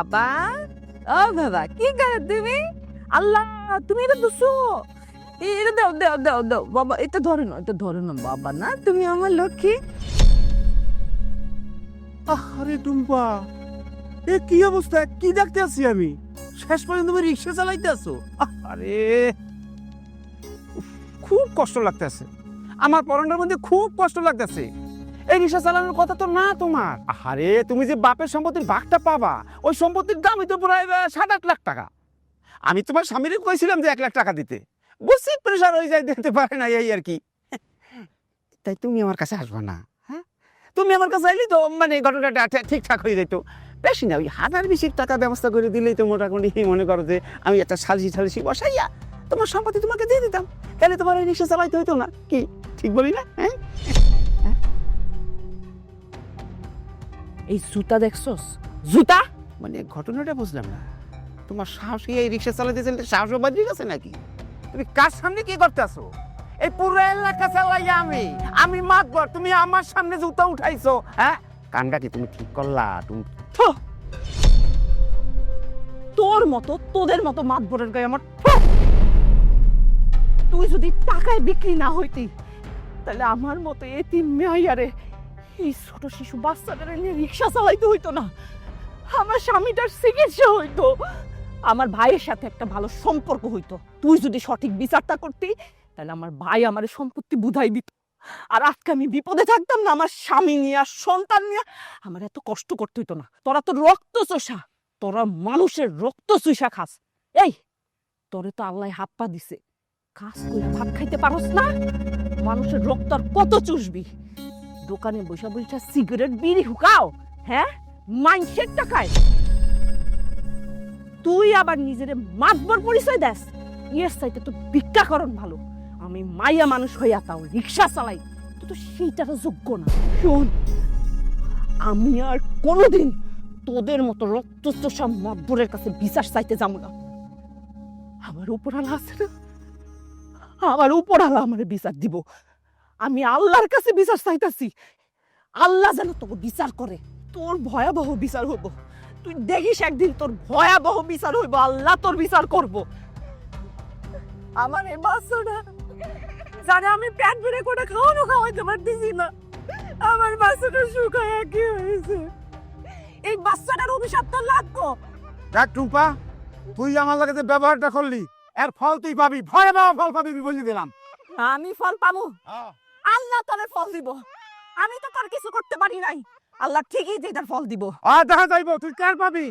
বাবা, ও বাবা, কি করে তুমি? আল্লাহ, তুমি এটা দুসো। এটা দাও দাও দাও দাও বাবা, এটা ধরে না বাবা, না তুমি আমার লক্ষ্মী। আরে টুম্পা, এ কি অবস্থা? কি দেখতে আছি আমি? শেষ পর্যন্ত তুমি রিক্সা চালাইতে আছো? আরে খুব কষ্ট লাগতেছে, আমার পরনটার মধ্যে খুব কষ্ট লাগতেছে। এই রিক্সা চালানোর কথা তো না তোমার। আরে তুমি যে বাপের সম্পত্তির ভাগটা পাবা, ওই সম্পত্তির দামই তো প্রায় 7-8 লাখ টাকা। আমি তোমার স্বামীরে কইছিলাম যে 1 লাখ টাকা দিতে, বুঝছি প্রেশার হয়ে যায়, দিতে পারে না, এই আর কি। তাই তুমি আমার কাছে আসবা না? হ্যাঁ, তুমি আমার কাছে আইলি তো মানে ঘটনাটা ঠিকঠাক হয়ে যেত। বেশি না, ওই 1020 টাকা ব্যবস্থা করে দিলেই তো মোটামুটি মনে করো যে আমি একটা সালিশি বসাইয়া তোমার সম্পত্তি তোমাকে দিয়ে দিতাম, তাহলে তোমার এই রিক্সা চালাইতে হইতো না। কি ঠিক বলি না? হ্যাঁ, এই জুতা দেখছস? জুতা মানে ঘটনাটা বুঝলাম না। তোমার সাহস কি এই রিক্সা চালাতে চালাতে সাহস বাড়িয়ে গেছে নাকি? তুমি কার সামনে কি করতে আসো? এই পুরো এলাকা চালাইয়া আমি মাতবর, তুমি আমার সামনে জুতা উঠাইছো। হ্যাঁ, কানটা কি তুমি ঠিক করলা? তুমি তোদের মতো মাতবরের গায়ে আমার তুই যদি টাকায় বিক্রি না হইতি, তাহলে আমার মতো এতিম মেয়ারে এই ছোট শিশু বাচ্চাদের নিয়ে রিক্সা চালাইতে হইতো না। আমার স্বামীটার চিকিৎসা হইতো, আমার ভাইয়ের সাথে একটা ভালো সম্পর্ক হইতো। তুই যদি সঠিক বিচারটা করতি, তাহলে আমার ভাই আমার সম্পত্তি বুঝাই দিত, আর আজকে আমি বিপদে থাকতাম না। আমার স্বামী নিয়ে আর সন্তান নিয়ে আমার এত কষ্ট করতে হইতো না। তোরা তো রক্ত চোষা, তোরা মানুষের রক্ত চুষা খাস। এই তোরে তো আল্লাহ হাত পা দিছে, কাজ করে ভাত খাইতে পারস না? মানুষের রক্ত আর কত চুষবি? দোকানে বসে বসে সিগারেট বিড়ি হুকাও, হ্যাঁ, মাইন্সের টাকায়। তুই আবার নিজের মাতবর পরিচয় দেস। ইয়ের চাইতে তো ভিক্ষাকরণ ভালো। আমি মাইয়া মানুষ হইয়া তাও রিক্সা চালাই, তুই তো সেইটারও যোগ্য না। শোন, আমি আর কোনোদিন তোদের মতো রক্তচোষা মাতবরের কাছে বিচার চাইতে যাবো না। আমার উপরালা আছে না, আমার উপরালা আমার বিচার দিব। আমি আল্লাহর কাছে বিচার চাইতাছি, আল্লাহ যেন তোকে বিচার করে। তোর ভয়াবহ বিচার হইব, তুই দেখিস একদিন তোর ভয়াবহ বিচার হইব, আল্লাহ তোর বিচার করব। আমার এই বাচ্চাটা জানে আমি পেট ভরে করে খাওয়াইতে পারতেছি না। আমার বাচ্চাটা শুকায় কি হয়েছে? এই বাচ্চাটার অভিশাপ তো লাগবো। দেখ টুম্পা, তুই আমার লাগে যে ব্যবহারটা করলি, এর ফল তুই পাবি, ভয়াবহ ফল পাবি, আমি বলে দিলাম। আমি ফল পাবো? আল্লাহ তোরে ফল দিব, আমি তো তোর কিছু করতে পারি নাই। আল্লাহ ঠিকই যে তার ফল দিব। দেখা যাইব, তুই কার পাবি?